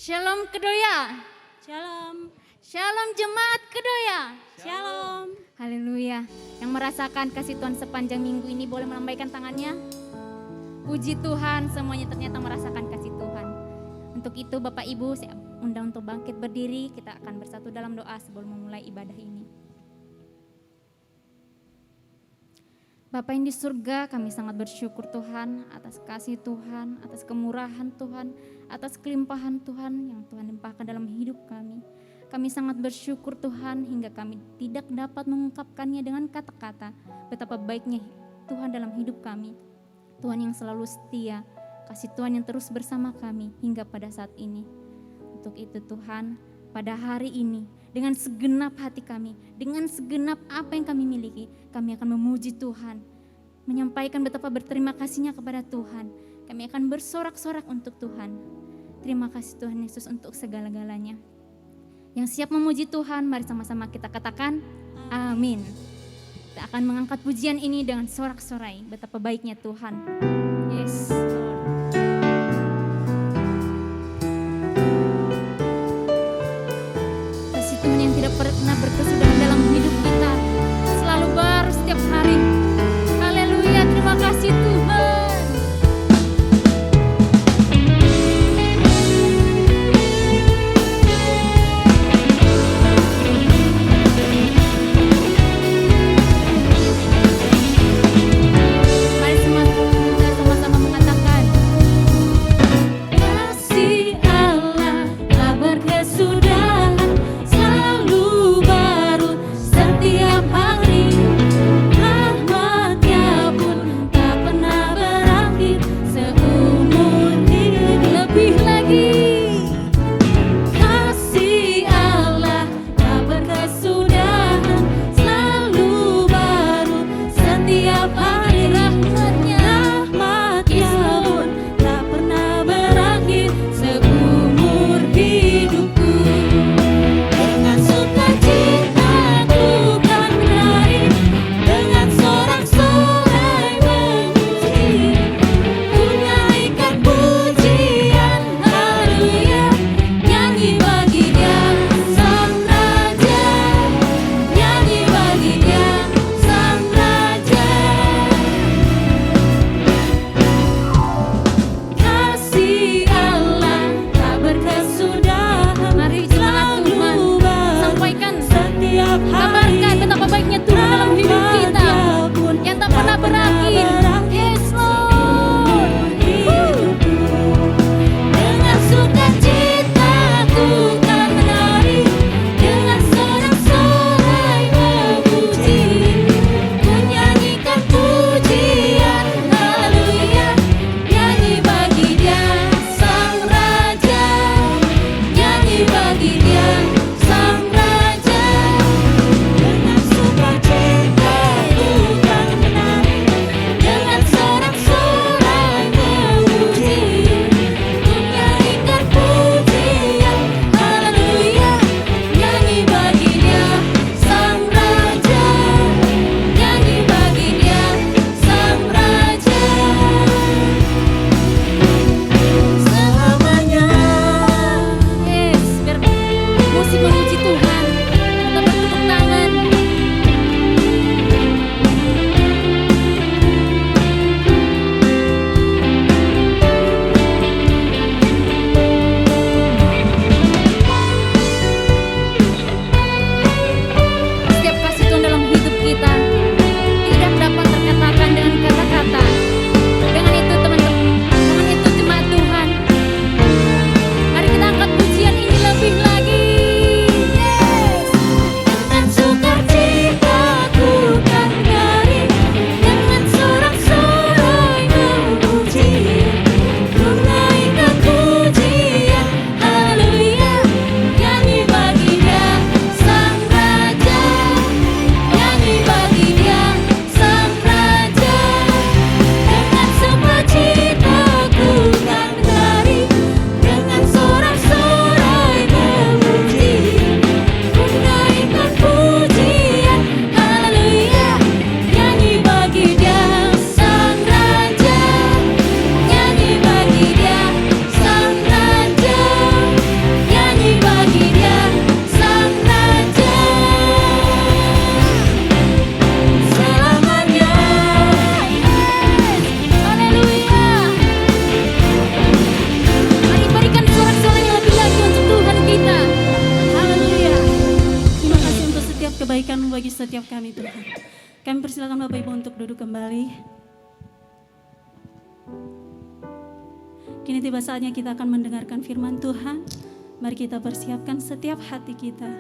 Shalom Kedoya. Shalom. Shalom jemaat Kedoya. Shalom. Haleluya. Yang merasakan kasih Tuhan sepanjang minggu ini boleh melambaikan tangannya. Puji Tuhan, semuanya ternyata merasakan kasih Tuhan. Untuk itu Bapak Ibu, saya undang untuk bangkit berdiri. Kita akan bersatu dalam doa sebelum memulai ibadah ini. Bapa yang di surga, kami sangat bersyukur Tuhan atas kasih Tuhan, atas kemurahan Tuhan, atas kelimpahan Tuhan yang Tuhan limpahkan dalam hidup kami. Kami sangat bersyukur Tuhan hingga kami tidak dapat mengungkapkannya dengan kata-kata betapa baiknya Tuhan dalam hidup kami. Tuhan yang selalu setia, kasih Tuhan yang terus bersama kami hingga pada saat ini. Untuk itu Tuhan, pada hari ini dengan segenap hati kami, dengan segenap apa yang kami miliki, kami akan memuji Tuhan, menyampaikan betapa berterima kasihnya kepada Tuhan. Kami akan bersorak-sorak untuk Tuhan. Terima kasih Tuhan Yesus untuk segala-galanya. Yang siap memuji Tuhan, mari sama-sama kita katakan amin. Kita akan mengangkat pujian ini dengan sorak-sorai betapa baiknya Tuhan. Yes, Lord. Kasih Tuhan yang tidak pernah berkesudahan dalam hidup kita, selalu baru setiap hari. Haleluya, terima kasih Tuhan. Mari semua kita sama-sama mengatakan Persilakan Bapak Ibu untuk duduk kembali. Kini tiba saatnya kita akan mendengarkan firman Tuhan. Mari kita persiapkan setiap hati kita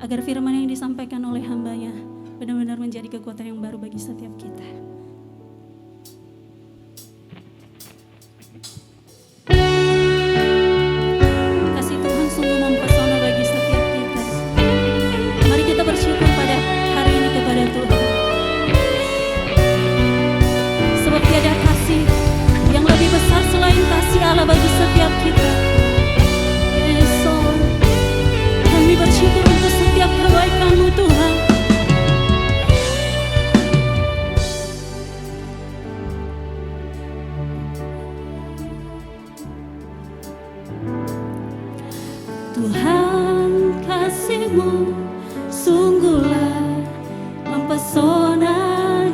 agar firman yang disampaikan oleh hamba-Nya benar-benar menjadi kekuatan yang baru bagi setiap kita. Kasih Tuhan sungguh mempesona bagi setiap kita. Mari kita bersyukur pada hari ini kepada Tuhan. Sebab tiada kasih yang lebih besar selain kasih Allah bagi setiap kita. Yes, Lord. Kami bersyukur untuk setiap kebaikan-Mu Tuhan. Tuhan, kasih-Mu sungguhlah mempesona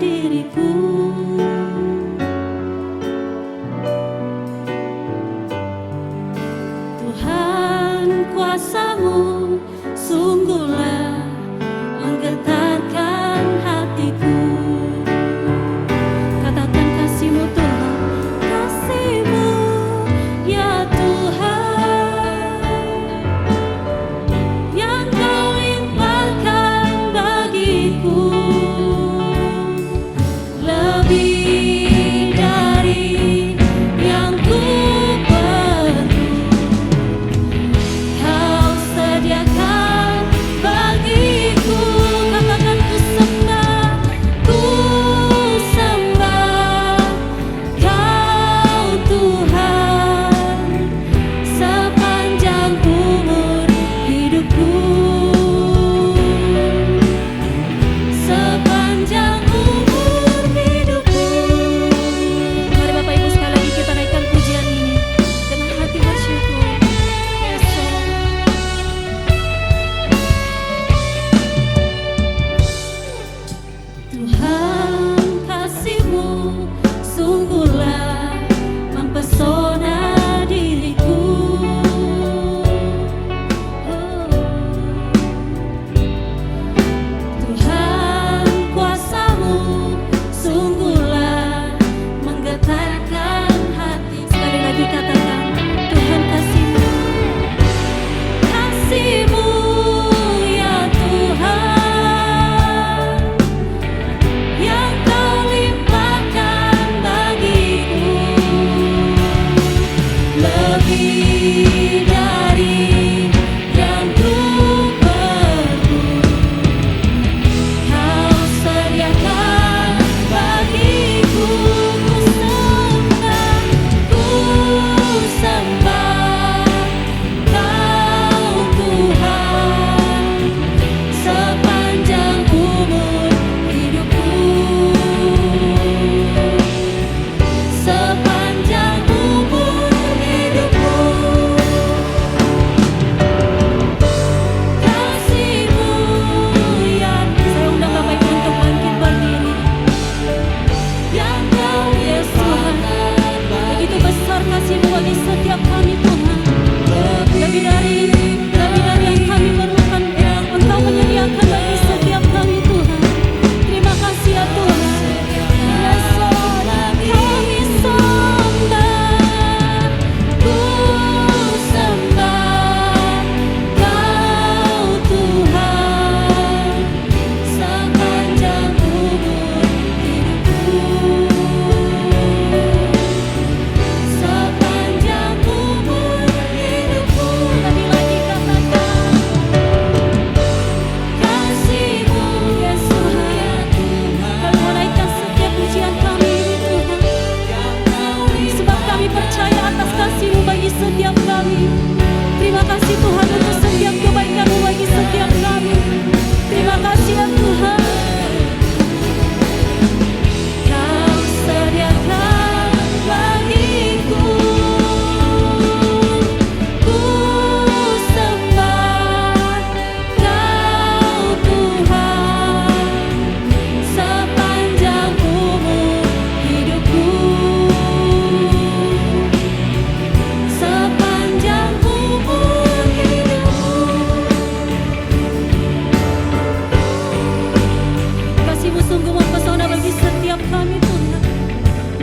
diriku. Tuhan, kuasa-Mu sungguhlah menggetarkan hatiku. Katakan kasih-Mu Tuhan, kasih-Mu ya Tuhan, yang Kau limpahkan bagiku.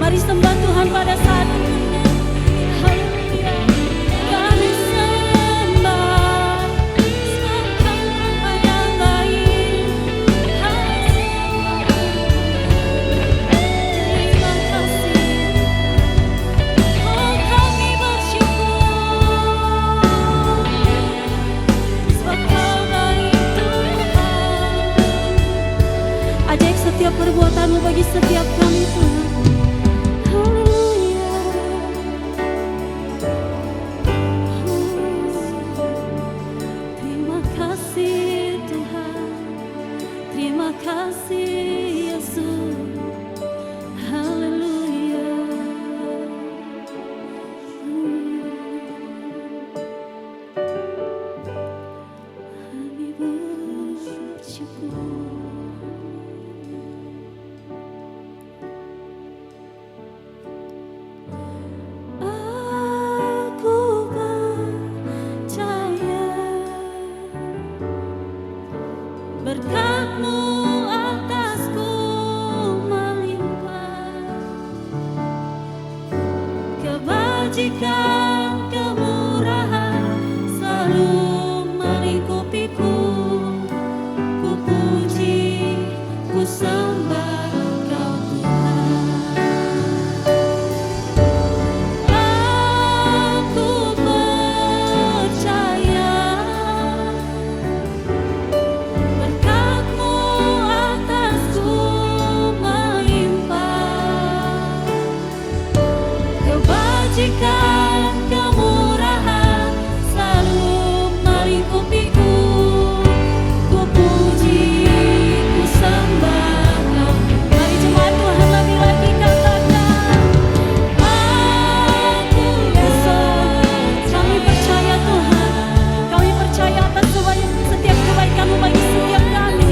Mari sembah Tuhan pada saat ini. Haleluya. Kami sembah Engkau Bapa yang baik. Haleluya. Terima kasih. Oh, kami bersyukur sebab Kau baik Tuhan. Ajaib setiap perbuatan-Mu bagi setiap kami Tuhan. Haleluya. Terima kasih Tuhan. Terima kasih Yesus. Haleluya. Kami bersyukur. Aku percaya berkat-Mu atasku melimpah, kebajikan, kemurahan selalu melingkupiku. Ku puji, ku sembah Kau Tuhan. Aku percaya berkat-Mu atasku melimpah, kebajikan, kemurahan selalu melingkupiku. Ku puji, ku sembah Kau. Mari jemaat Tuhan lebih lagi katakan, aku bisa. Kami percaya Tuhan, kami percaya atas setiap kebaikan-Mu bagi setiap kami.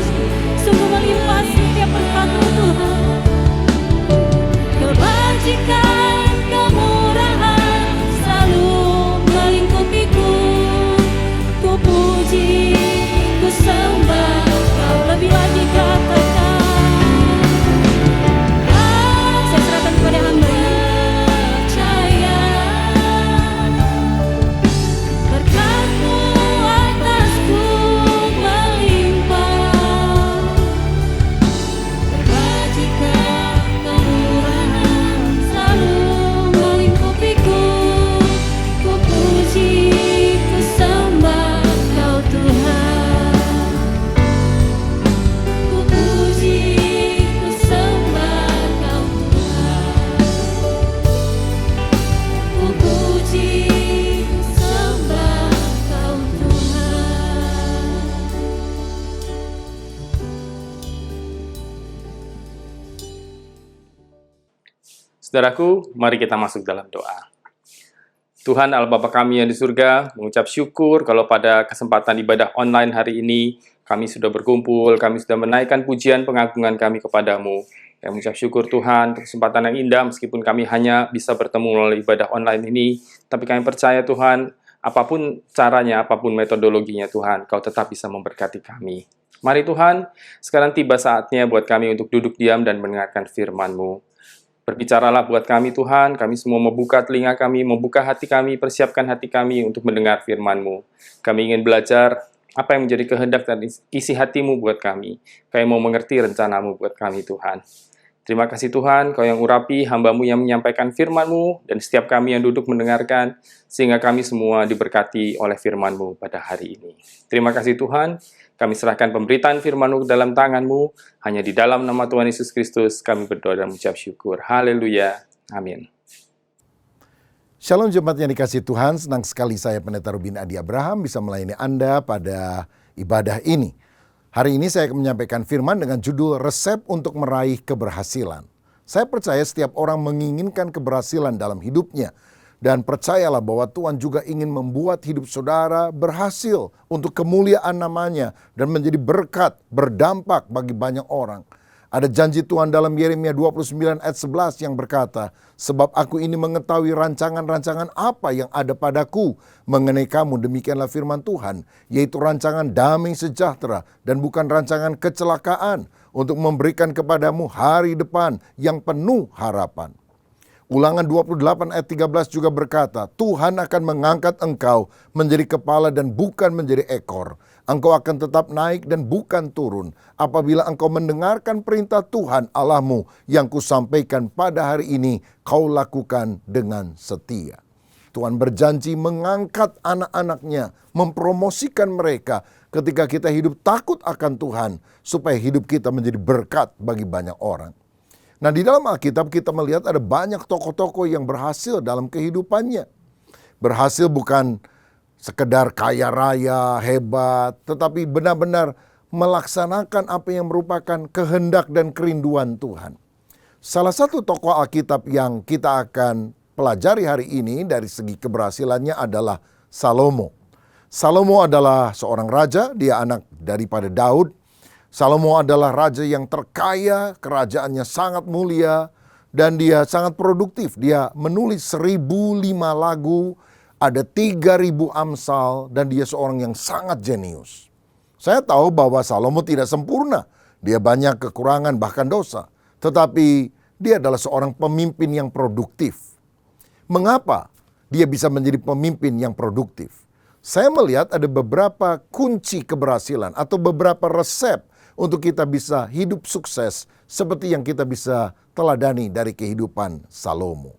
Sungguh melimpah setiap berkat-Mu Tuhan. Kebajikan, kemurahan selalu melingkupiku. Ku puji, ku sembah Kau. Lebih lagi katakan, saya serahkan kepada Hamba ini. Percaya berkat-Mu atasku melimpah, kebajikan, kemurahan selalu melingkupiku. Ku puji, ku sembah Kau Tuhan. Ku puji, ku sembah Kau Tuhan. Ku puji, ku sembah Kau Tuhan. Saudaraku, mari kita masuk dalam doa. Tuhan Allah Bapa kami yang di surga, mengucap syukur kalau pada kesempatan ibadah online hari ini, kami sudah berkumpul, kami sudah menaikkan pujian pengagungan kami kepadamu. Kami mengucap syukur Tuhan untuk kesempatan yang indah, meskipun kami hanya bisa bertemu melalui ibadah online ini, tapi kami percaya Tuhan, apapun caranya, apapun metodologinya Tuhan, Kau tetap bisa memberkati kami. Mari Tuhan, sekarang tiba saatnya buat kami untuk duduk diam dan mendengarkan firman-Mu. Berbicaralah buat kami Tuhan, kami semua membuka telinga kami, membuka hati kami, persiapkan hati kami untuk mendengar firman-Mu. Kami ingin belajar apa yang menjadi kehendak dan isi hati-Mu buat kami. Kami mau mengerti rencana-Mu buat kami Tuhan. Terima kasih Tuhan, Kau yang urapi hamba-Mu yang menyampaikan firman-Mu, dan setiap kami yang duduk mendengarkan, sehingga kami semua diberkati oleh firman-Mu pada hari ini. Terima kasih Tuhan, kami serahkan pemberitaan firman-Mu ke dalam tangan-Mu, hanya di dalam nama Tuhan Yesus Kristus kami berdoa dan mengucap syukur. Haleluya. Amin. Shalom jemaat yang dikasihi Tuhan, senang sekali saya Pendeta Rubin Adi Abraham bisa melayani Anda pada ibadah ini. Hari ini saya akan menyampaikan firman dengan judul Resep untuk Meraih Keberhasilan. Saya percaya setiap orang menginginkan keberhasilan dalam hidupnya. Dan percayalah bahwa Tuhan juga ingin membuat hidup saudara berhasil untuk kemuliaan namanya dan menjadi berkat, berdampak bagi banyak orang. Ada janji Tuhan dalam Yeremia 29 ayat 11 yang berkata, sebab aku ini mengetahui rancangan-rancangan apa yang ada padaku mengenai kamu, demikianlah firman Tuhan, yaitu rancangan damai sejahtera dan bukan rancangan kecelakaan, untuk memberikan kepadamu hari depan yang penuh harapan. Ulangan 28 ayat 13 juga berkata, Tuhan akan mengangkat engkau menjadi kepala dan bukan menjadi ekor. Engkau akan tetap naik dan bukan turun apabila engkau mendengarkan perintah Tuhan Allahmu yang kusampaikan pada hari ini, kau lakukan dengan setia. Tuhan berjanji mengangkat anak-anaknya, mempromosikan mereka ketika kita hidup takut akan Tuhan, supaya hidup kita menjadi berkat bagi banyak orang. Nah, di dalam Alkitab kita melihat ada banyak tokoh-tokoh yang berhasil dalam kehidupannya. Berhasil bukan sekedar kaya raya, hebat, tetapi benar-benar melaksanakan apa yang merupakan kehendak dan kerinduan Tuhan. Salah satu tokoh Alkitab yang kita akan pelajari hari ini dari segi keberhasilannya adalah Salomo. Salomo adalah seorang raja, dia anak daripada Daud. Salomo adalah raja yang terkaya, kerajaannya sangat mulia, dan dia sangat produktif. Dia menulis 1.005 lagu, ada 3.000 amsal, dan dia seorang yang sangat jenius. Saya tahu bahwa Salomo tidak sempurna, dia banyak kekurangan bahkan dosa. Tetapi dia adalah seorang pemimpin yang produktif. Mengapa dia bisa menjadi pemimpin yang produktif? Saya melihat ada beberapa kunci keberhasilan atau beberapa resep untuk kita bisa hidup sukses seperti yang kita bisa teladani dari kehidupan Salomo.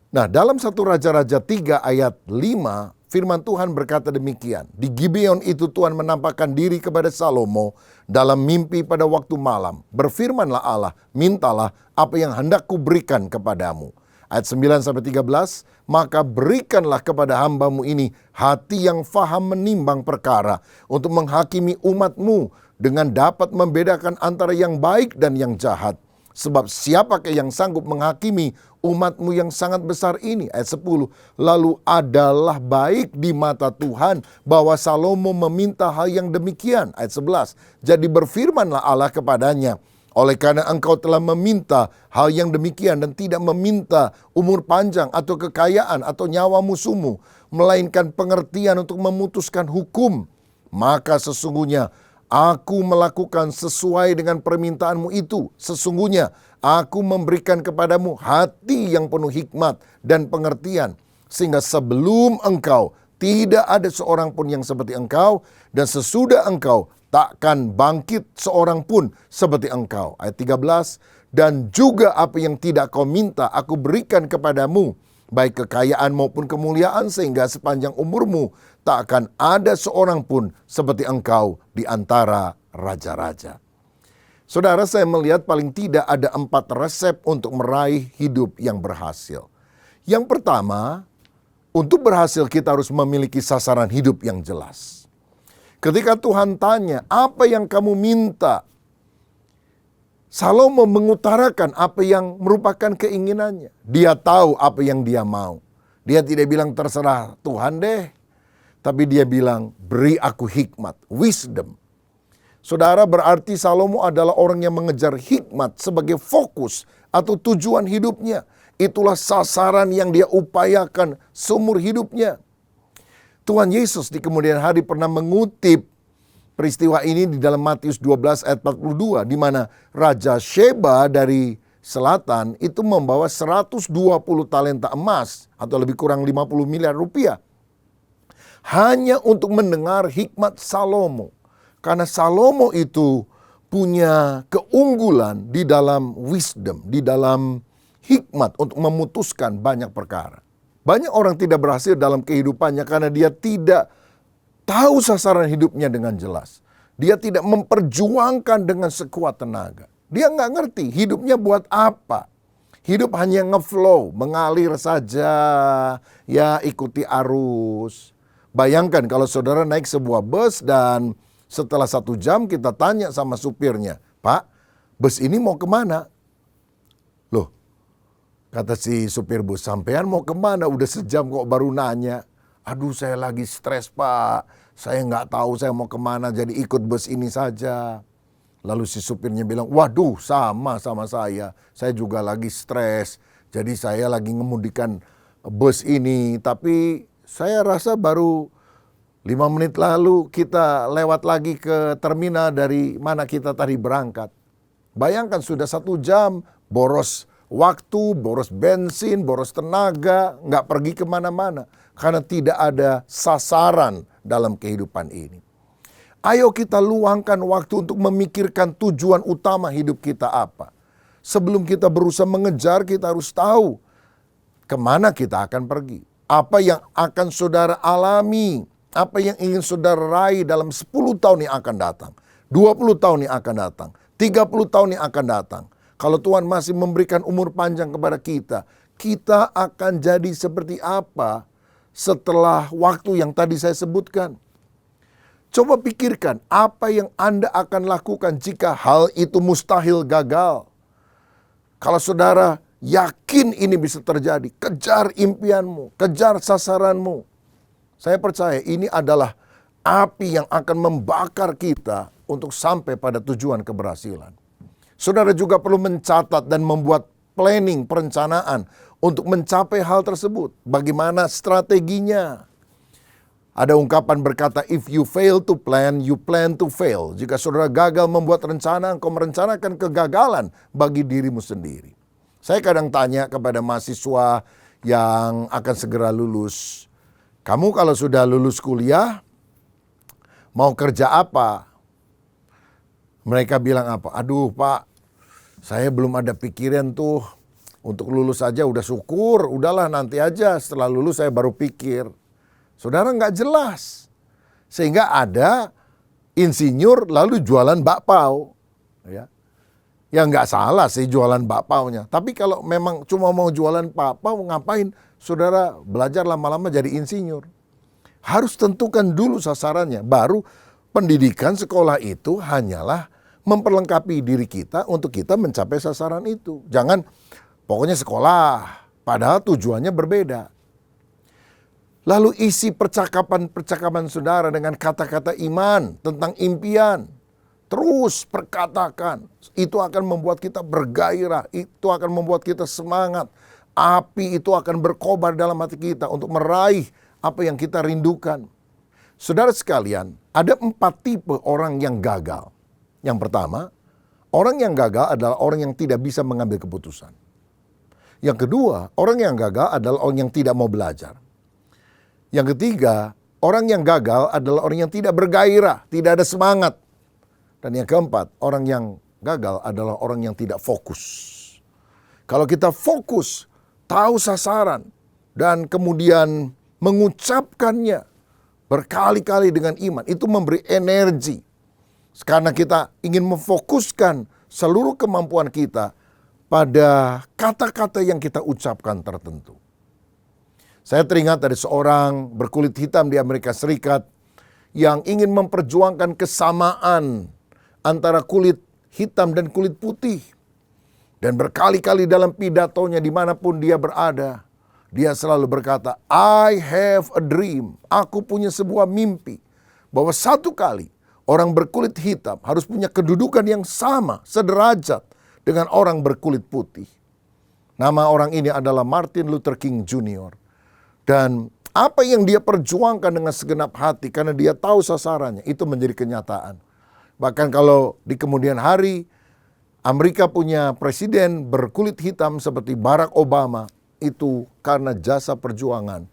Nah, dalam 1 Raja-Raja 3 ayat 5, firman Tuhan berkata demikian. Di Gibeon itu Tuhan menampakkan diri kepada Salomo dalam mimpi pada waktu malam. Berfirmanlah Allah, mintalah apa yang hendak kuberikan kepadamu. Ayat 9-13, maka berikanlah kepada hambamu ini hati yang faham menimbang perkara untuk menghakimi umatmu dengan dapat membedakan antara yang baik dan yang jahat. Sebab siapakah yang sanggup menghakimi umatmu yang sangat besar ini? Ayat 10, lalu adalah baik di mata Tuhan bahwa Salomo meminta hal yang demikian. Ayat 11, jadi berfirmanlah Allah kepadanya, oleh karena engkau telah meminta hal yang demikian dan tidak meminta umur panjang atau kekayaan atau nyawa musuhmu, melainkan pengertian untuk memutuskan hukum, maka sesungguhnya aku melakukan sesuai dengan permintaanmu itu. Sesungguhnya aku memberikan kepadamu hati yang penuh hikmat dan pengertian, sehingga sebelum engkau tidak ada seorang pun yang seperti engkau, dan sesudah engkau takkan bangkit seorang pun seperti engkau. Ayat 13, dan juga apa yang tidak kau minta aku berikan kepadamu, baik kekayaan maupun kemuliaan, sehingga sepanjang umurmu tak akan ada seorang pun seperti engkau di antara raja-raja. Saudara, saya melihat paling tidak ada 4 resep untuk meraih hidup yang berhasil. Yang pertama, untuk berhasil kita harus memiliki sasaran hidup yang jelas. Ketika Tuhan tanya, apa yang kamu minta? Salomo mengutarakan apa yang merupakan keinginannya. Dia tahu apa yang dia mau. Dia tidak bilang terserah Tuhan deh. Tapi dia bilang, beri aku hikmat, wisdom. Saudara, berarti Salomo adalah orang yang mengejar hikmat sebagai fokus atau tujuan hidupnya. Itulah sasaran yang dia upayakan seumur hidupnya. Tuhan Yesus di kemudian hari pernah mengutip peristiwa ini di dalam Matius 12 ayat 42, di mana Raja Sheba dari selatan itu membawa 120 talenta emas atau lebih kurang 50 miliar rupiah. Hanya untuk mendengar hikmat Salomo. Karena Salomo itu punya keunggulan di dalam wisdom, di dalam hikmat untuk memutuskan banyak perkara. Banyak orang tidak berhasil dalam kehidupannya karena dia tidak tahu sasaran hidupnya dengan jelas. Dia tidak memperjuangkan dengan sekuat tenaga. Dia nggak ngerti hidupnya buat apa. Hidup hanya ngeflow, mengalir saja, ya ikuti arus. Bayangkan kalau saudara naik sebuah bus dan setelah 1 jam kita tanya sama supirnya, Pak, bus ini mau kemana? Loh, kata si supir bus, sampean mau kemana? Udah sejam kok baru nanya. Aduh, saya lagi stres Pak. Saya nggak tahu saya mau kemana, jadi ikut bus ini saja. Lalu si supirnya bilang, waduh sama saya. Saya juga lagi stres. Jadi saya lagi ngemudikan bus ini. Tapi saya rasa baru 5 menit lalu kita lewat lagi ke terminal dari mana kita tadi berangkat. Bayangkan sudah 1 jam boros waktu, boros bensin, boros tenaga, nggak pergi kemana-mana. Karena tidak ada sasaran dalam kehidupan ini. Ayo kita luangkan waktu untuk memikirkan tujuan utama hidup kita apa. Sebelum kita berusaha mengejar, kita harus tahu kemana kita akan pergi. Apa yang akan saudara alami, apa yang ingin saudara raih dalam 10 tahun yang akan datang. 20 tahun yang akan datang, 30 tahun yang akan datang. Kalau Tuhan masih memberikan umur panjang kepada kita, kita akan jadi seperti apa setelah waktu yang tadi saya sebutkan. Coba pikirkan apa yang Anda akan lakukan jika hal itu mustahil gagal. Kalau saudara yakin ini bisa terjadi, kejar impianmu, kejar sasaranmu. Saya percaya ini adalah api yang akan membakar kita untuk sampai pada tujuan keberhasilan. Saudara juga perlu mencatat dan membuat planning, perencanaan untuk mencapai hal tersebut. Bagaimana strateginya? Ada ungkapan berkata, if you fail to plan, you plan to fail. Jika saudara gagal membuat rencana, engkau merencanakan kegagalan bagi dirimu sendiri. Saya kadang tanya kepada mahasiswa yang akan segera lulus, kamu kalau sudah lulus kuliah, mau kerja apa? Mereka bilang apa? Aduh Pak, saya belum ada pikiran tuh. Untuk lulus aja udah syukur, udahlah nanti aja setelah lulus saya baru pikir. Saudara nggak jelas. Sehingga ada insinyur lalu jualan bakpao. Ya nggak salah sih jualan bakpaonya. Tapi kalau memang cuma mau jualan bakpao, ngapain saudara belajar lama-lama jadi insinyur? Harus tentukan dulu sasarannya. Baru pendidikan sekolah itu hanyalah memperlengkapi diri kita untuk kita mencapai sasaran itu. Jangan pokoknya sekolah, padahal tujuannya berbeda. Lalu isi percakapan saudara dengan kata-kata iman tentang impian. Terus perkatakan, itu akan membuat kita bergairah, itu akan membuat kita semangat. Api itu akan berkobar dalam hati kita untuk meraih apa yang kita rindukan. Saudara sekalian, ada 4 tipe orang yang gagal. Yang pertama, orang yang gagal adalah orang yang tidak bisa mengambil keputusan. Yang kedua, orang yang gagal adalah orang yang tidak mau belajar. Yang ketiga, orang yang gagal adalah orang yang tidak bergairah, tidak ada semangat. Dan yang keempat, orang yang gagal adalah orang yang tidak fokus. Kalau kita fokus, tahu sasaran, dan kemudian mengucapkannya berkali-kali dengan iman, itu memberi energi. Karena kita ingin memfokuskan seluruh kemampuan kita pada kata-kata yang kita ucapkan tertentu. Saya teringat dari seorang berkulit hitam di Amerika Serikat yang ingin memperjuangkan kesamaan antara kulit hitam dan kulit putih. Dan berkali-kali dalam pidatonya dimanapun dia berada, dia selalu berkata, I have a dream. Aku punya sebuah mimpi. Bahwa satu kali orang berkulit hitam harus punya kedudukan yang sama, sederajat dengan orang berkulit putih. Nama orang ini adalah Martin Luther King Jr. Dan apa yang dia perjuangkan dengan segenap hati karena dia tahu sasarannya, itu menjadi kenyataan. Bahkan kalau di kemudian hari Amerika punya presiden berkulit hitam seperti Barack Obama, itu karena jasa perjuangan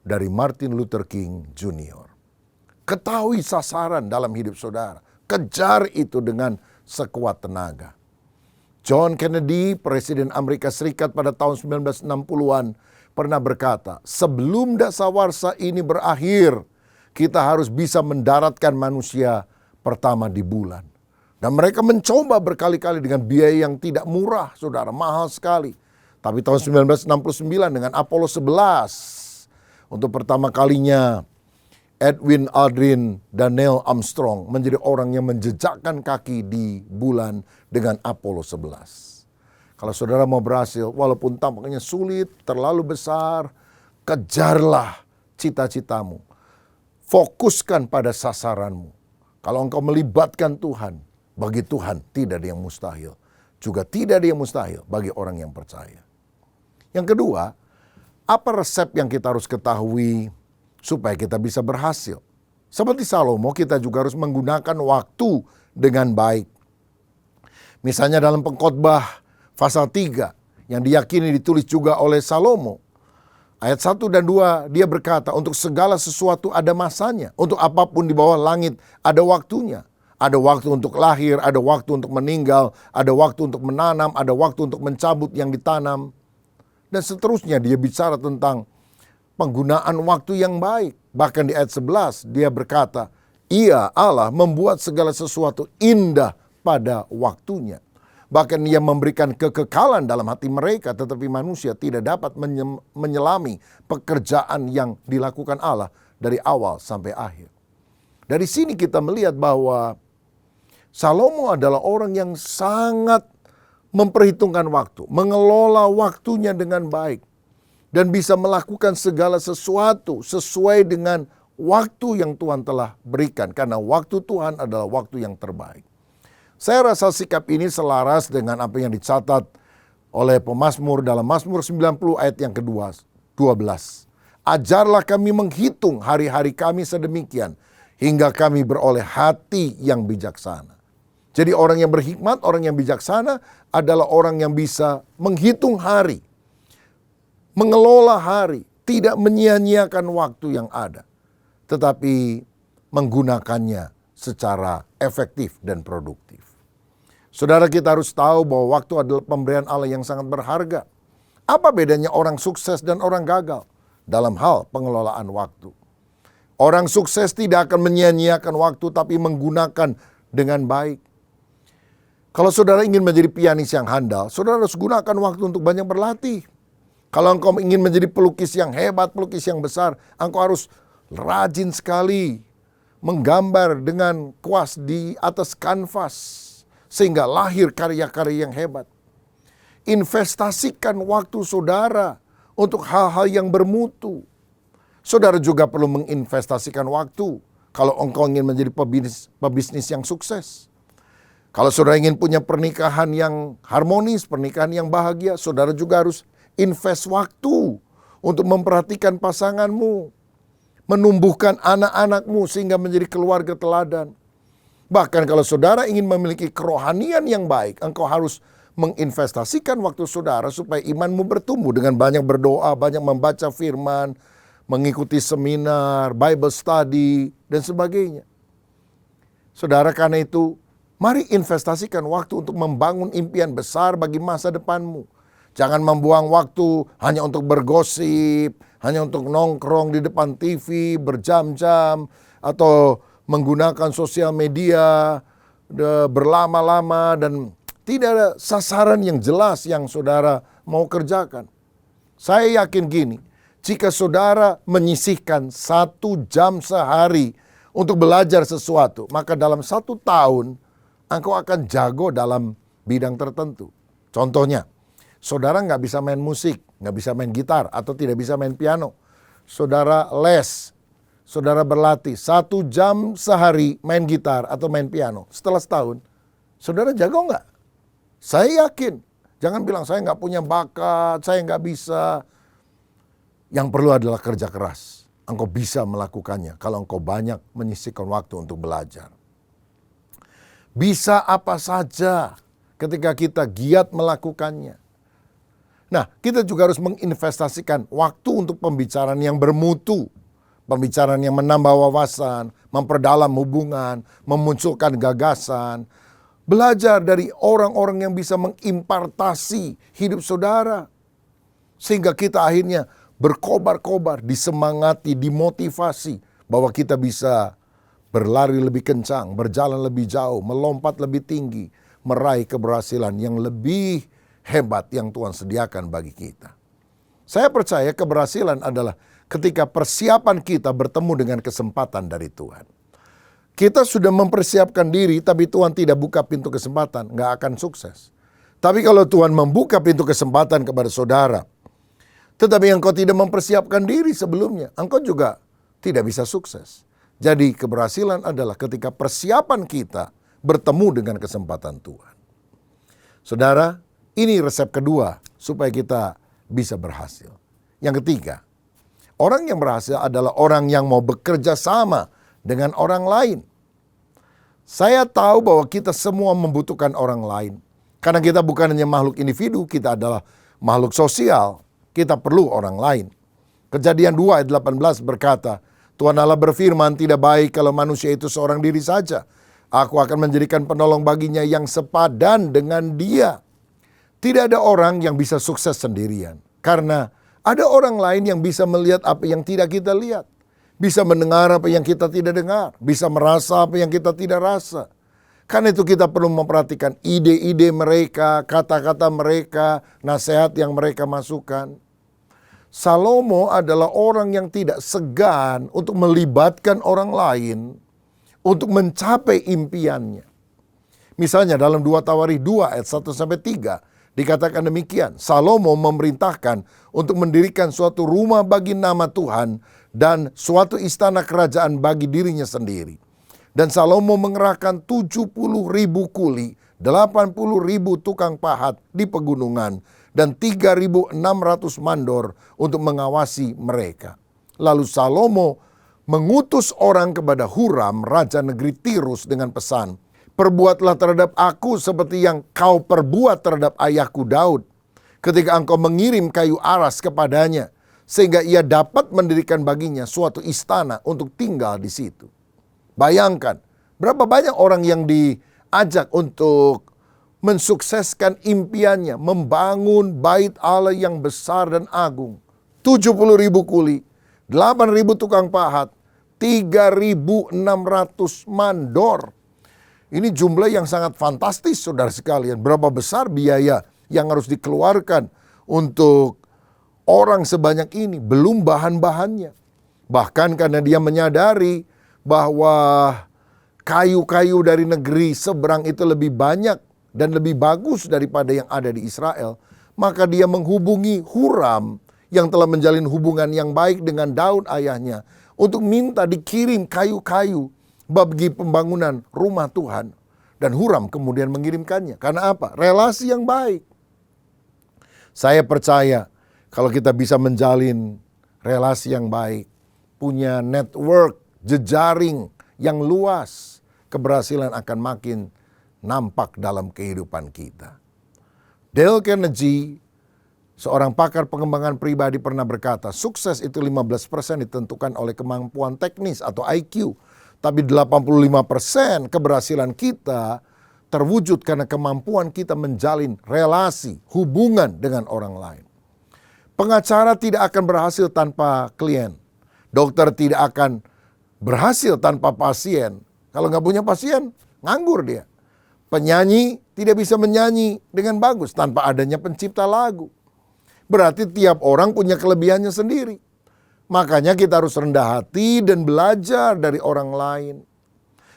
dari Martin Luther King Jr. Ketahui sasaran dalam hidup saudara. Kejar itu dengan sekuat tenaga. John Kennedy, Presiden Amerika Serikat pada tahun 1960-an, pernah berkata, sebelum dasawarsa ini berakhir, kita harus bisa mendaratkan manusia pertama di bulan. Dan mereka mencoba berkali-kali dengan biaya yang tidak murah, saudara, mahal sekali. Tapi tahun 1969 dengan Apollo 11, untuk pertama kalinya Edwin Aldrin dan Neil Armstrong menjadi orang yang menjejakkan kaki di bulan dengan Apollo 11. Kalau saudara mau berhasil, walaupun tampaknya sulit, terlalu besar, kejarlah cita-citamu. Fokuskan pada sasaranmu. Kalau engkau melibatkan Tuhan, bagi Tuhan tidak ada yang mustahil. Juga tidak ada yang mustahil bagi orang yang percaya. Yang kedua, apa resep yang kita harus ketahui supaya kita bisa berhasil? Seperti Salomo, kita juga harus menggunakan waktu dengan baik. Misalnya dalam Pengkhotbah pasal 3, yang diyakini ditulis juga oleh Salomo. Ayat 1 dan 2 dia berkata, untuk segala sesuatu ada masanya. Untuk apapun di bawah langit ada waktunya. Ada waktu untuk lahir, ada waktu untuk meninggal, ada waktu untuk menanam, ada waktu untuk mencabut yang ditanam. Dan seterusnya dia bicara tentang penggunaan waktu yang baik. Bahkan di ayat 11 dia berkata, Ia Allah membuat segala sesuatu indah pada waktunya. Bahkan Ia memberikan kekekalan dalam hati mereka, tetapi manusia tidak dapat menyelami pekerjaan yang dilakukan Allah dari awal sampai akhir. Dari sini kita melihat bahwa Salomo adalah orang yang sangat memperhitungkan waktu, mengelola waktunya dengan baik, dan bisa melakukan segala sesuatu sesuai dengan waktu yang Tuhan telah berikan. Karena waktu Tuhan adalah waktu yang terbaik. Saya rasa sikap ini selaras dengan apa yang dicatat oleh pemazmur dalam Mazmur 90 ayat yang ke-12. Ajarlah kami menghitung hari-hari kami sedemikian, hingga kami beroleh hati yang bijaksana. Jadi orang yang berhikmat, orang yang bijaksana adalah orang yang bisa menghitung hari, mengelola hari, tidak menyia-nyiakan waktu yang ada, tetapi menggunakannya secara efektif dan produktif. Saudara, kita harus tahu bahwa waktu adalah pemberian Allah yang sangat berharga. Apa bedanya orang sukses dan orang gagal dalam hal pengelolaan waktu? Orang sukses tidak akan menyia-nyiakan waktu, tapi menggunakan dengan baik. Kalau saudara ingin menjadi pianis yang handal, saudara harus gunakan waktu untuk banyak berlatih. Kalau engkau ingin menjadi pelukis yang hebat, pelukis yang besar, engkau harus rajin sekali menggambar dengan kuas di atas kanvas, sehingga lahir karya-karya yang hebat. Investasikan waktu saudara untuk hal-hal yang bermutu. Saudara juga perlu menginvestasikan waktu kalau engkau ingin menjadi pebisnis yang sukses. Kalau saudara ingin punya pernikahan yang harmonis, pernikahan yang bahagia, saudara juga harus invest waktu untuk memperhatikan pasanganmu, menumbuhkan anak-anakmu sehingga menjadi keluarga teladan. Bahkan kalau saudara ingin memiliki kerohanian yang baik, engkau harus menginvestasikan waktu saudara supaya imanmu bertumbuh dengan banyak berdoa, banyak membaca firman, mengikuti seminar, Bible study, dan sebagainya. Saudara, karena itu, mari investasikan waktu untuk membangun impian besar bagi masa depanmu. Jangan membuang waktu hanya untuk bergosip, hanya untuk nongkrong di depan TV berjam-jam, atau menggunakan sosial media berlama-lama dan tidak ada sasaran yang jelas yang saudara mau kerjakan. Saya yakin gini, jika saudara menyisihkan 1 jam sehari untuk belajar sesuatu, maka dalam 1 tahun engkau akan jago dalam bidang tertentu. Contohnya, saudara nggak bisa main musik, nggak bisa main gitar, atau tidak bisa main piano. Saudara les, saudara berlatih 1 jam sehari main gitar atau main piano. Setelah setahun, saudara jago nggak? Saya yakin. Jangan bilang saya nggak punya bakat, saya nggak bisa. Yang perlu adalah kerja keras. Engkau bisa melakukannya kalau engkau banyak menyisihkan waktu untuk belajar. Bisa apa saja ketika kita giat melakukannya. Nah, kita juga harus menginvestasikan waktu untuk pembicaraan yang bermutu. Pembicaraan yang menambah wawasan, memperdalam hubungan, memunculkan gagasan. Belajar dari orang-orang yang bisa mengimpartasi hidup saudara. Sehingga kita akhirnya berkobar-kobar, disemangati, dimotivasi bahwa kita bisa berlari lebih kencang, berjalan lebih jauh, melompat lebih tinggi, meraih keberhasilan yang lebih hebat yang Tuhan sediakan bagi kita. Saya percaya keberhasilan adalah ketika persiapan kita bertemu dengan kesempatan dari Tuhan. Kita sudah mempersiapkan diri, tapi Tuhan tidak buka pintu kesempatan, nggak akan sukses. Tapi kalau Tuhan membuka pintu kesempatan kepada saudara, tetapi engkau tidak mempersiapkan diri sebelumnya, engkau juga tidak bisa sukses. Jadi keberhasilan adalah ketika persiapan kita bertemu dengan kesempatan Tuhan. Saudara, ini resep kedua supaya kita bisa berhasil. Yang ketiga, orang yang berhasil adalah orang yang mau bekerja sama dengan orang lain. Saya tahu bahwa kita semua membutuhkan orang lain. Karena kita bukan hanya makhluk individu, kita adalah makhluk sosial, kita perlu orang lain. Kejadian 2 ayat 18 berkata, Tuhan Allah berfirman, tidak baik kalau manusia itu seorang diri saja. Aku akan menjadikan penolong baginya yang sepadan dengan dia. Tidak ada orang yang bisa sukses sendirian. Karena ada orang lain yang bisa melihat apa yang tidak kita lihat. Bisa mendengar apa yang kita tidak dengar. Bisa merasa apa yang kita tidak rasa. Karena itu kita perlu memperhatikan ide-ide mereka, kata-kata mereka, nasihat yang mereka masukkan. Salomo adalah orang yang tidak segan untuk melibatkan orang lain untuk mencapai impiannya. Misalnya dalam 2 Tawarikh 2 ayat 1-3 dikatakan demikian. Salomo memerintahkan untuk mendirikan suatu rumah bagi nama Tuhan dan suatu istana kerajaan bagi dirinya sendiri. Dan Salomo mengerahkan 70.000 kuli, 80.000 tukang pahat di pegunungan, dan 3.600 mandor untuk mengawasi mereka. Lalu Salomo mengutus orang kepada Huram, raja negeri Tirus dengan pesan, perbuatlah terhadap aku seperti yang kau perbuat terhadap ayahku Daud, ketika engkau mengirim kayu aras kepadanya, sehingga ia dapat mendirikan baginya suatu istana untuk tinggal di situ. Bayangkan, berapa banyak orang yang diajak untuk mensukseskan impiannya, membangun bait Allah yang besar dan agung. 70.000 kuli, 8.000 tukang pahat, 3.600 mandor. Ini jumlah yang sangat fantastis, saudara sekalian. Berapa besar biaya yang harus dikeluarkan untuk orang sebanyak ini, belum bahan-bahannya. Bahkan karena dia menyadari bahwa kayu-kayu dari negeri seberang itu lebih banyak dan lebih bagus daripada yang ada di Israel, maka dia menghubungi Huram yang telah menjalin hubungan yang baik dengan Daud ayahnya untuk minta dikirim kayu-kayu bagi pembangunan rumah Tuhan. Dan Huram kemudian mengirimkannya. Karena apa? Relasi yang baik. Saya percaya kalau kita bisa menjalin relasi yang baik, punya network, jejaring yang luas, keberhasilan akan makin nampak dalam kehidupan kita. Dale Carnegie, seorang pakar pengembangan pribadi, pernah berkata, sukses itu 15% ditentukan oleh kemampuan teknis atau IQ. Tapi 85% keberhasilan kita terwujud karena kemampuan kita menjalin relasi, hubungan dengan orang lain. Pengacara tidak akan berhasil tanpa klien. Dokter tidak akan berhasil tanpa pasien. Kalau nggak punya pasien, nganggur dia. Penyanyi tidak bisa menyanyi dengan bagus tanpa adanya pencipta lagu. Berarti tiap orang punya kelebihannya sendiri. Makanya kita harus rendah hati dan belajar dari orang lain.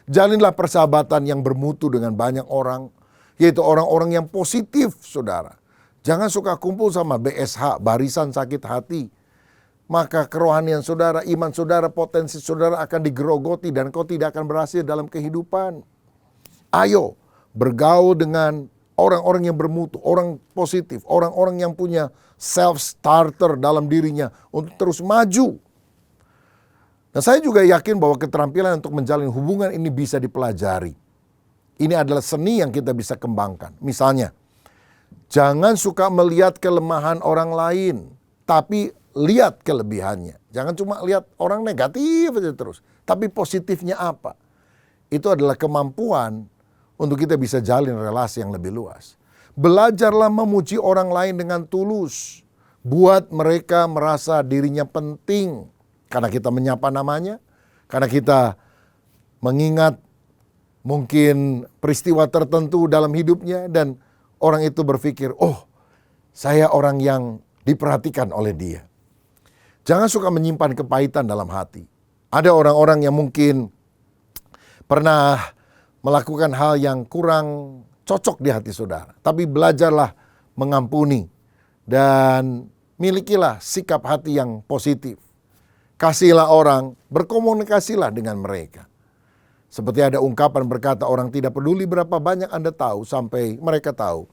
Jalinlah persahabatan yang bermutu dengan banyak orang, yaitu orang-orang yang positif, saudara. Jangan suka kumpul sama BSH, barisan sakit hati. Maka kerohanian saudara, iman saudara, potensi saudara akan digerogoti dan kau tidak akan berhasil dalam kehidupan. Ayo bergaul dengan orang-orang yang bermutu, orang positif, orang-orang yang punya self-starter dalam dirinya untuk terus maju. Dan saya juga yakin bahwa keterampilan untuk menjalin hubungan ini bisa dipelajari. Ini adalah seni yang kita bisa kembangkan. Misalnya, jangan suka melihat kelemahan orang lain, tapi lihat kelebihannya. Jangan cuma lihat orang negatif aja terus, tapi positifnya apa. Itu adalah kemampuan untuk kita bisa jalin relasi yang lebih luas. Belajarlah memuji orang lain dengan tulus. Buat mereka merasa dirinya penting. Karena kita menyapa namanya. Karena kita mengingat mungkin peristiwa tertentu dalam hidupnya. Dan orang itu berpikir, oh saya orang yang diperhatikan oleh dia. Jangan suka menyimpan kepahitan dalam hati. Ada orang-orang yang mungkin pernah melakukan hal yang kurang cocok di hati saudara. Tapi belajarlah mengampuni dan milikilah sikap hati yang positif. Kasihilah orang, berkomunikasilah dengan mereka. Seperti ada ungkapan berkata, orang tidak peduli berapa banyak Anda tahu sampai mereka tahu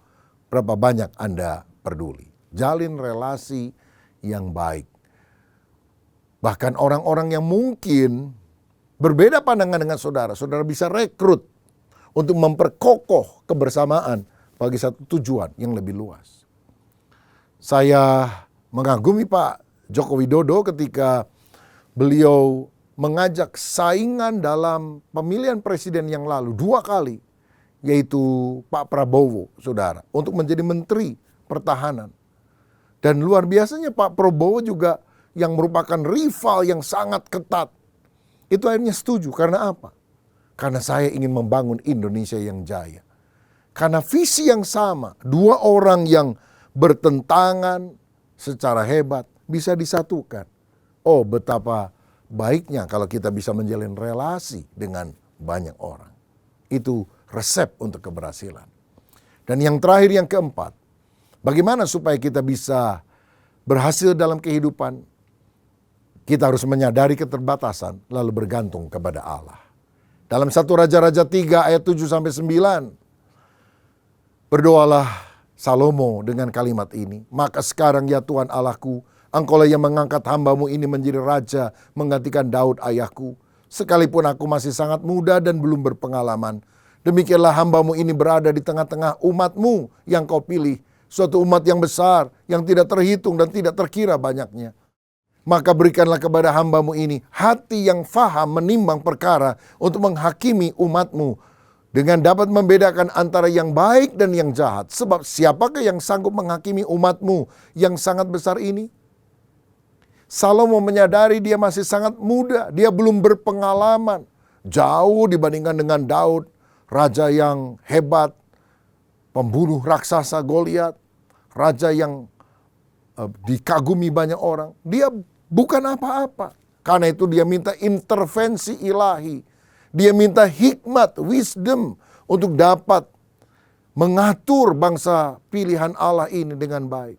berapa banyak Anda peduli. Jalin relasi yang baik. Bahkan orang-orang yang mungkin berbeda pandangan dengan saudara, saudara bisa rekrut untuk memperkokoh kebersamaan bagi satu tujuan yang lebih luas. Saya mengagumi Pak Joko Widodo ketika beliau mengajak saingan dalam pemilihan presiden yang lalu 2 kali, yaitu Pak Prabowo, saudara, untuk menjadi Menteri Pertahanan. Dan luar biasanya Pak Prabowo juga yang merupakan rival yang sangat ketat, itu akhirnya setuju. Karena apa? Karena saya ingin membangun Indonesia yang jaya. Karena visi yang sama, 2 orang yang bertentangan secara hebat bisa disatukan. Oh, betapa baiknya kalau kita bisa menjalin relasi dengan banyak orang. Itu resep untuk keberhasilan. Dan yang terakhir, yang keempat, bagaimana supaya kita bisa berhasil dalam kehidupan? Kita harus menyadari keterbatasan lalu bergantung kepada Allah. Dalam 1 Raja-Raja 3 ayat 7-9, berdoalah Salomo dengan kalimat ini. Maka sekarang ya Tuhan Allahku, Engkaulah yang mengangkat hamba-Mu ini menjadi raja menggantikan Daud ayahku. Sekalipun aku masih sangat muda dan belum berpengalaman, demikianlah hamba-Mu ini berada di tengah-tengah umat-Mu yang Kau pilih. Suatu umat yang besar, yang tidak terhitung dan tidak terkira banyaknya. Maka berikanlah kepada hamba-Mu ini hati yang faham menimbang perkara untuk menghakimi umat-Mu, dengan dapat membedakan antara yang baik dan yang jahat. Sebab siapakah yang sanggup menghakimi umat-Mu yang sangat besar ini? Salomo menyadari dia masih sangat muda, dia belum berpengalaman. Jauh dibandingkan dengan Daud, raja yang hebat, pembunuh raksasa Goliat, raja yang dikagumi banyak orang. Dia bukan apa-apa. Karena itu dia minta intervensi ilahi. Dia minta hikmat, wisdom untuk dapat mengatur bangsa pilihan Allah ini dengan baik.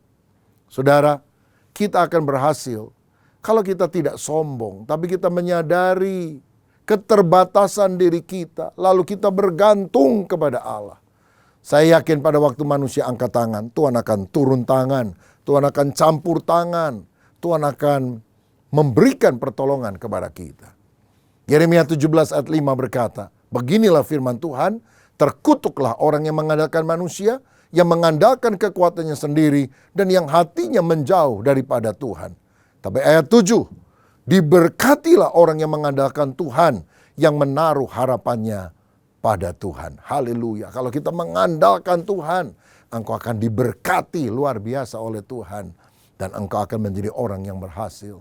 Saudara, kita akan berhasil kalau kita tidak sombong, tapi kita menyadari keterbatasan diri kita, lalu kita bergantung kepada Allah. Saya yakin pada waktu manusia angkat tangan, Tuhan akan turun tangan, Tuhan akan campur tangan, Tuhan akan memberikan pertolongan kepada kita. Yeremia 17 ayat 5 berkata, beginilah firman Tuhan, terkutuklah orang yang mengandalkan manusia, yang mengandalkan kekuatannya sendiri, dan yang hatinya menjauh daripada Tuhan. Tapi ayat 7, diberkatilah orang yang mengandalkan Tuhan, yang menaruh harapannya pada Tuhan. Haleluya. Kalau kita mengandalkan Tuhan, engkau akan diberkati luar biasa oleh Tuhan. Dan engkau akan menjadi orang yang berhasil.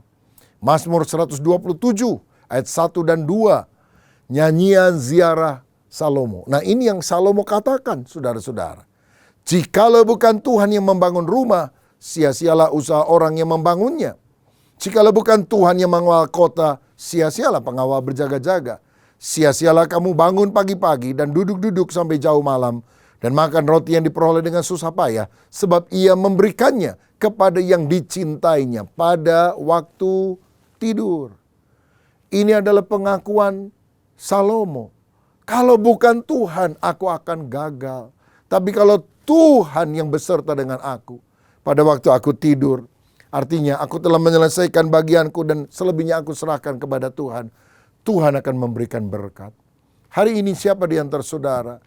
Mazmur 127 ayat 1 dan 2. Nyanyian ziarah Salomo. Nah, ini yang Salomo katakan, saudara-saudara. Jikalau bukan Tuhan yang membangun rumah, sia-sialah usaha orang yang membangunnya. Jikalau bukan Tuhan yang mengawal kota, sia-sialah pengawal berjaga-jaga. Sia-sialah kamu bangun pagi-pagi dan duduk-duduk sampai jauh malam, dan makan roti yang diperoleh dengan susah payah, sebab ia memberikannya kepada yang dicintainya pada waktu tidur. Ini adalah pengakuan Salomo. Kalau bukan Tuhan, aku akan gagal. Tapi kalau Tuhan yang beserta dengan aku, pada waktu aku tidur, artinya aku telah menyelesaikan bagianku dan selebihnya aku serahkan kepada Tuhan. Tuhan akan memberikan berkat. Hari ini siapa di antara saudara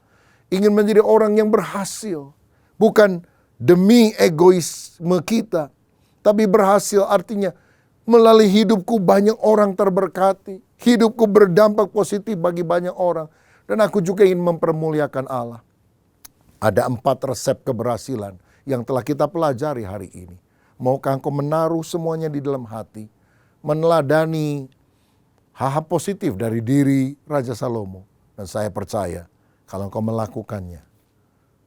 ingin menjadi orang yang berhasil? Bukan demi egoisme kita, tapi berhasil artinya melalui hidupku banyak orang terberkati. Hidupku berdampak positif bagi banyak orang. Dan aku juga ingin mempermuliakan Allah. Ada 4 resep keberhasilan yang telah kita pelajari hari ini. Maukah engkau menaruh semuanya di dalam hati? Meneladani hal-hal positif dari diri Raja Salomo. Dan saya percaya kalau engkau melakukannya,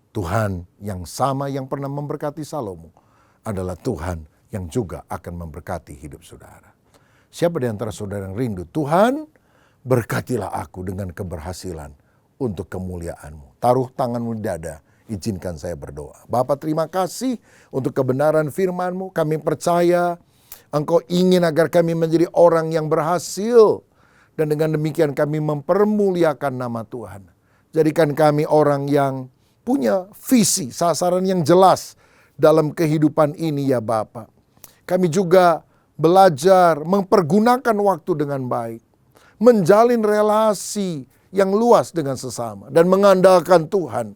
Tuhan yang sama yang pernah memberkati Salomo adalah Tuhan yang juga akan memberkati hidup saudara. Siapa di antara saudara yang rindu, Tuhan berkatilah aku dengan keberhasilan untuk kemuliaan-Mu. Taruh tanganmu di dada, izinkan saya berdoa. Bapa, terima kasih untuk kebenaran firman-Mu. Kami percaya Engkau ingin agar kami menjadi orang yang berhasil. Dan dengan demikian kami mempermuliakan nama Tuhan. Jadikan kami orang yang punya visi, sasaran yang jelas dalam kehidupan ini ya Bapa. Kami juga belajar mempergunakan waktu dengan baik. Menjalin relasi yang luas dengan sesama. Dan mengandalkan Tuhan.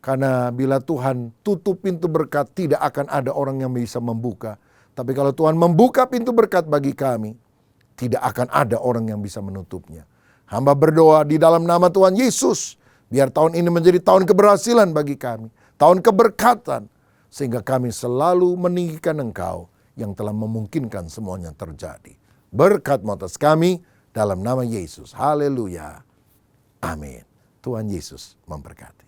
Karena bila Tuhan tutup pintu berkat, tidak akan ada orang yang bisa membuka. Tapi kalau Tuhan membuka pintu berkat bagi kami, tidak akan ada orang yang bisa menutupnya. Hamba berdoa di dalam nama Tuhan Yesus, biar tahun ini menjadi tahun keberhasilan bagi kami, tahun keberkatan, sehingga kami selalu meninggikan Engkau yang telah memungkinkan semuanya terjadi. Berkat atas kami dalam nama Yesus. Haleluya. Amin. Tuhan Yesus memberkati.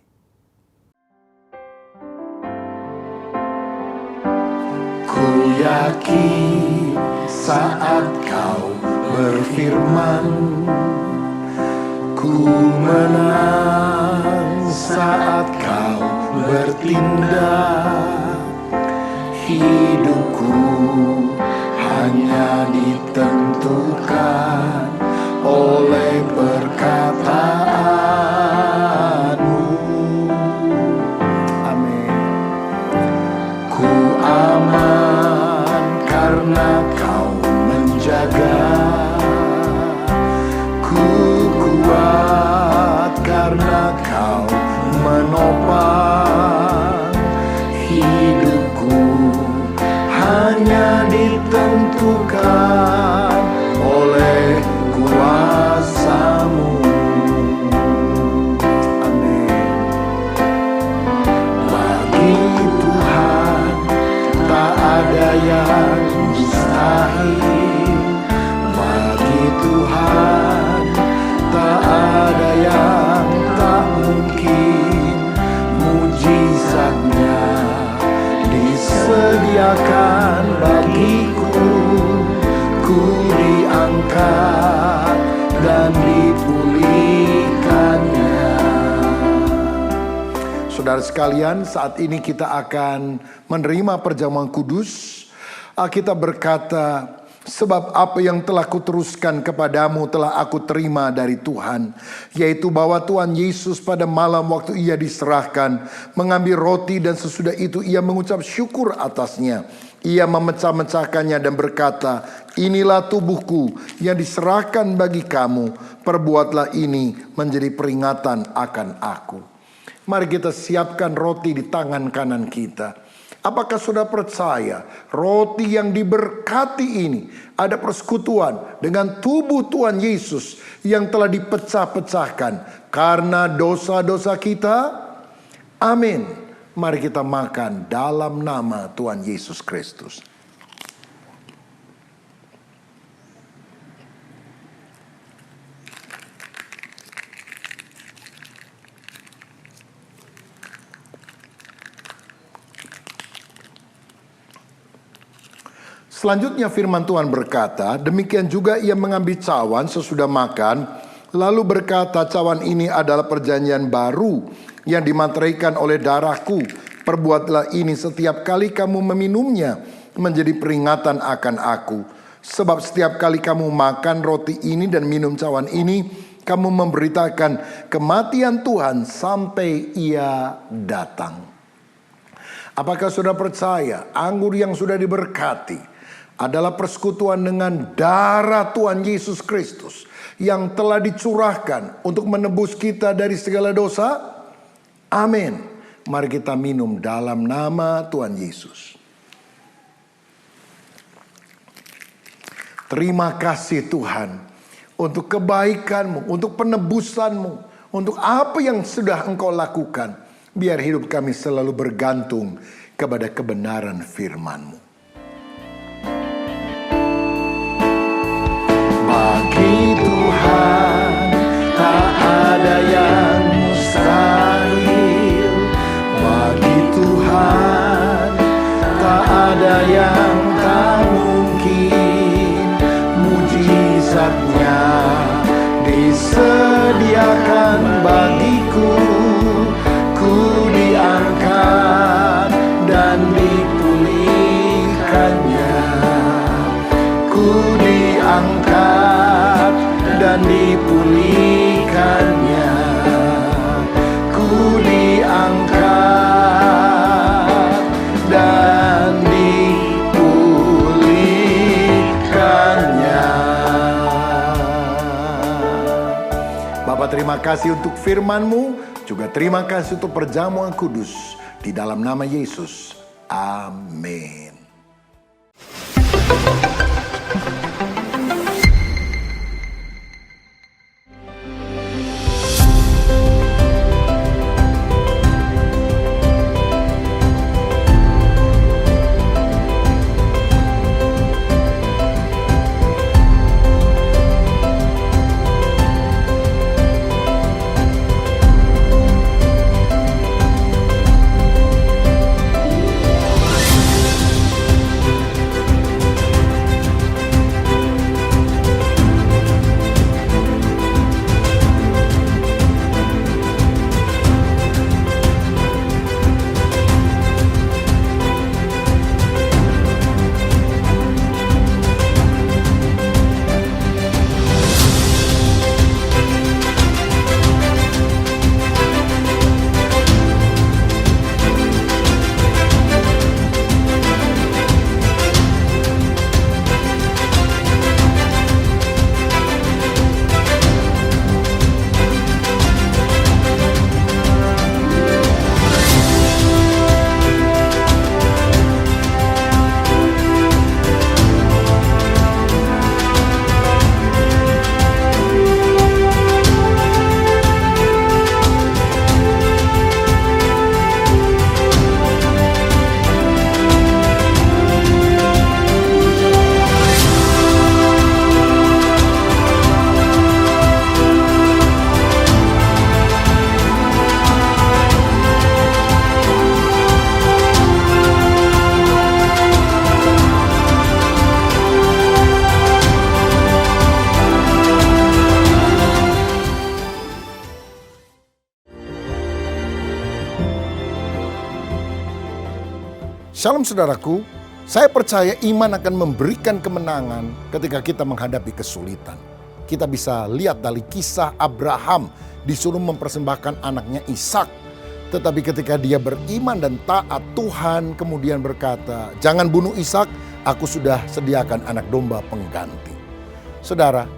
Ku yakin saat kau berfirman, ku menang saat kau bertindak. Hidupku hanya ditentukan oleh perkataanmu. Amin. Ku aman karena kau menjaga. Ku kuat karena kau menopang. Hidupku hanya ditentukan oleh kuasa-Mu. Amin. Bagi Tuhan tak ada yang mustahil. Bagi Tuhan tak ada yang tak mungkin. Mujizatnya disediakan bagiku. Ku diangkat dan dipulihkannya. Saudara sekalian, saat ini kita akan menerima perjamuan kudus. Alkitab berkata, sebab apa yang telah kuteruskan kepadamu telah aku terima dari Tuhan, yaitu bahwa Tuhan Yesus pada malam waktu ia diserahkan, mengambil roti dan sesudah itu ia mengucap syukur atasnya. Ia memecah-mecahkannya dan berkata, inilah tubuhku yang diserahkan bagi kamu, perbuatlah ini menjadi peringatan akan aku. Mari kita siapkan roti di tangan kanan kita. Apakah saudara percaya roti yang diberkati ini ada persekutuan dengan tubuh Tuhan Yesus yang telah dipecah-pecahkan karena dosa-dosa kita? Amin. Mari kita makan dalam nama Tuhan Yesus Kristus. Selanjutnya firman Tuhan berkata, demikian juga ia mengambil cawan sesudah makan, lalu berkata, cawan ini adalah perjanjian baru yang dimateraikan oleh darahku. Perbuatlah ini setiap kali kamu meminumnya menjadi peringatan akan aku. Sebab setiap kali kamu makan roti ini dan minum cawan ini, kamu memberitakan kematian Tuhan sampai ia datang. Apakah saudara percaya anggur yang sudah diberkati adalah persekutuan dengan darah Tuhan Yesus Kristus yang telah dicurahkan untuk menebus kita dari segala dosa? Amin. Mari kita minum dalam nama Tuhan Yesus. Terima kasih Tuhan untuk kebaikan-Mu, untuk penebusan-Mu, untuk apa yang sudah Engkau lakukan. Biar hidup kami selalu bergantung kepada kebenaran firman-Mu. Bagi Tuhan tak ada yang mustahil. Bagi Tuhan tak ada yang tak mungkin. Mujizatnya disediakan bagiku. Ku diangkat dan dipulihkannya. Ku diangkat dan dipulihkannya. Ku diangkat dan dipulihkannya. Bapa, terima kasih untuk firman-Mu. Juga terima kasih untuk perjamuan kudus. Di dalam nama Yesus. Amin. Shalom saudaraku, saya percaya iman akan memberikan kemenangan ketika kita menghadapi kesulitan. Kita bisa lihat dari kisah Abraham disuruh mempersembahkan anaknya Ishak. Tetapi ketika dia beriman dan taat, Tuhan kemudian berkata, jangan bunuh Ishak, aku sudah sediakan anak domba pengganti. Saudara,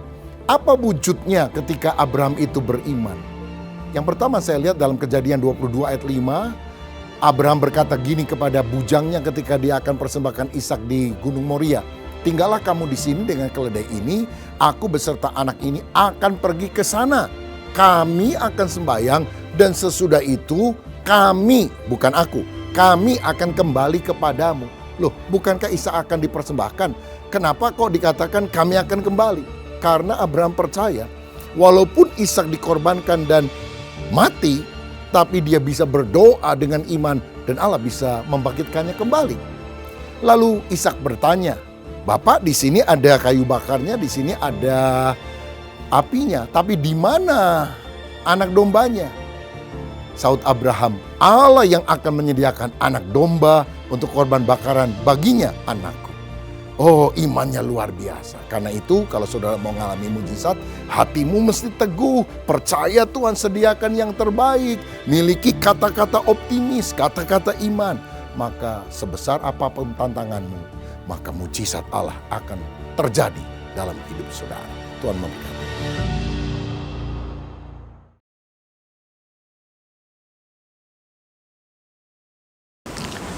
apa wujudnya ketika Abraham itu beriman? Yang pertama saya lihat dalam Kejadian 22 ayat 5, Abraham berkata gini kepada bujangnya ketika dia akan persembahkan Ishak di Gunung Moria. Tinggallah kamu di sini dengan keledai ini, aku beserta anak ini akan pergi ke sana. Kami akan sembahyang dan sesudah itu kami, bukan aku, kami akan kembali kepadamu. Loh, bukankah Ishak akan dipersembahkan? Kenapa kok dikatakan kami akan kembali? Karena Abraham percaya, walaupun Ishak dikorbankan dan mati, tapi dia bisa berdoa dengan iman dan Allah bisa membangkitkannya kembali. Lalu Ishak bertanya, Bapak, di sini ada kayu bakarnya, di sini ada apinya, tapi di mana anak dombanya? Saud Abraham, Allah yang akan menyediakan anak domba untuk korban bakaran baginya, anakku. Oh, imannya luar biasa. Karena itu kalau saudara mau mengalami mujizat, hatimu mesti teguh. Percaya Tuhan sediakan yang terbaik. Miliki kata-kata optimis, kata-kata iman. Maka sebesar apapun tantanganmu, maka mujizat Allah akan terjadi dalam hidup saudara. Tuhan memberkati.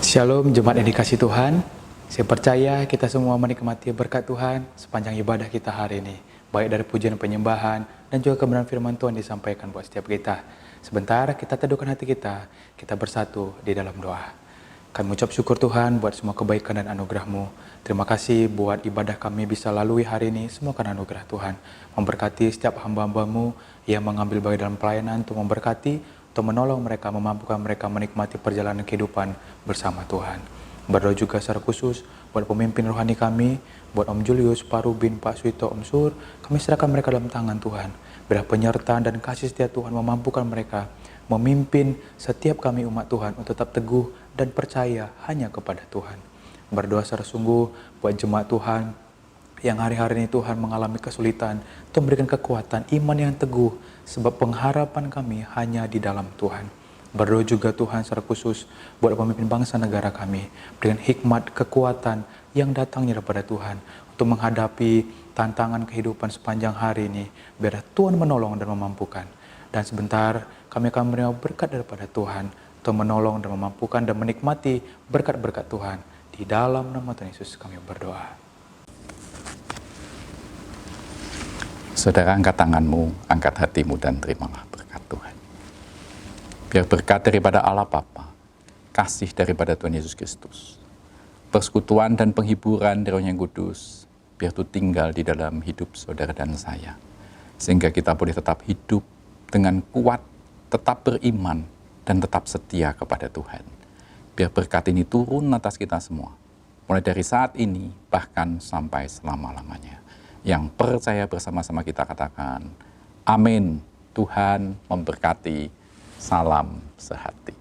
Shalom jemaat yang dikasihi Tuhan. Saya percaya kita semua menikmati berkat Tuhan sepanjang ibadah kita hari ini. Baik dari pujian penyembahan dan juga kebenaran firman Tuhan disampaikan buat setiap kita. Sebentar kita teduhkan hati kita bersatu di dalam doa. Kami ucap syukur Tuhan buat semua kebaikan dan anugerah-Mu. Terima kasih buat ibadah kami bisa lalui hari ini, semua karena anugerah Tuhan. Memberkati setiap hamba-hamba-Mu yang mengambil bagian dalam pelayanan untuk memberkati, untuk menolong mereka, memampukan mereka menikmati perjalanan kehidupan bersama Tuhan. Berdoa juga secara khusus buat pemimpin rohani kami, buat Om Julius, Pak Rubin, Pak Suito, Om Sur. Kami serahkan mereka dalam tangan Tuhan. Biar penyertaan dan kasih setia Tuhan memampukan mereka memimpin setiap kami umat Tuhan untuk tetap teguh dan percaya hanya kepada Tuhan. Berdoa secara sungguh buat jemaat Tuhan yang hari-hari ini Tuhan mengalami kesulitan, Tuhan berikan kekuatan, iman yang teguh, sebab pengharapan kami hanya di dalam Tuhan. Berdoa juga Tuhan secara khusus buat pemimpin bangsa negara kami, berikan hikmat, kekuatan yang datangnya daripada Tuhan untuk menghadapi tantangan kehidupan sepanjang hari ini, biar Tuhan menolong dan memampukan. Dan sebentar kami akan menerima berkat daripada Tuhan untuk menolong dan memampukan dan menikmati berkat-berkat Tuhan. Di dalam nama Tuhan Yesus kami berdoa. Saudara, angkat tanganmu, angkat hatimu, dan terimalah berkat Tuhan. Biar berkat daripada Allah Bapa, kasih daripada Tuhan Yesus Kristus, persekutuan dan penghiburan dari Roh yang Kudus, biar itu tinggal di dalam hidup saudara dan saya. Sehingga kita boleh tetap hidup dengan kuat, tetap beriman, dan tetap setia kepada Tuhan. Biar berkat ini turun atas kita semua, mulai dari saat ini, bahkan sampai selama-lamanya. Yang percaya bersama-sama kita katakan, amin. Tuhan memberkati. Salam sehati.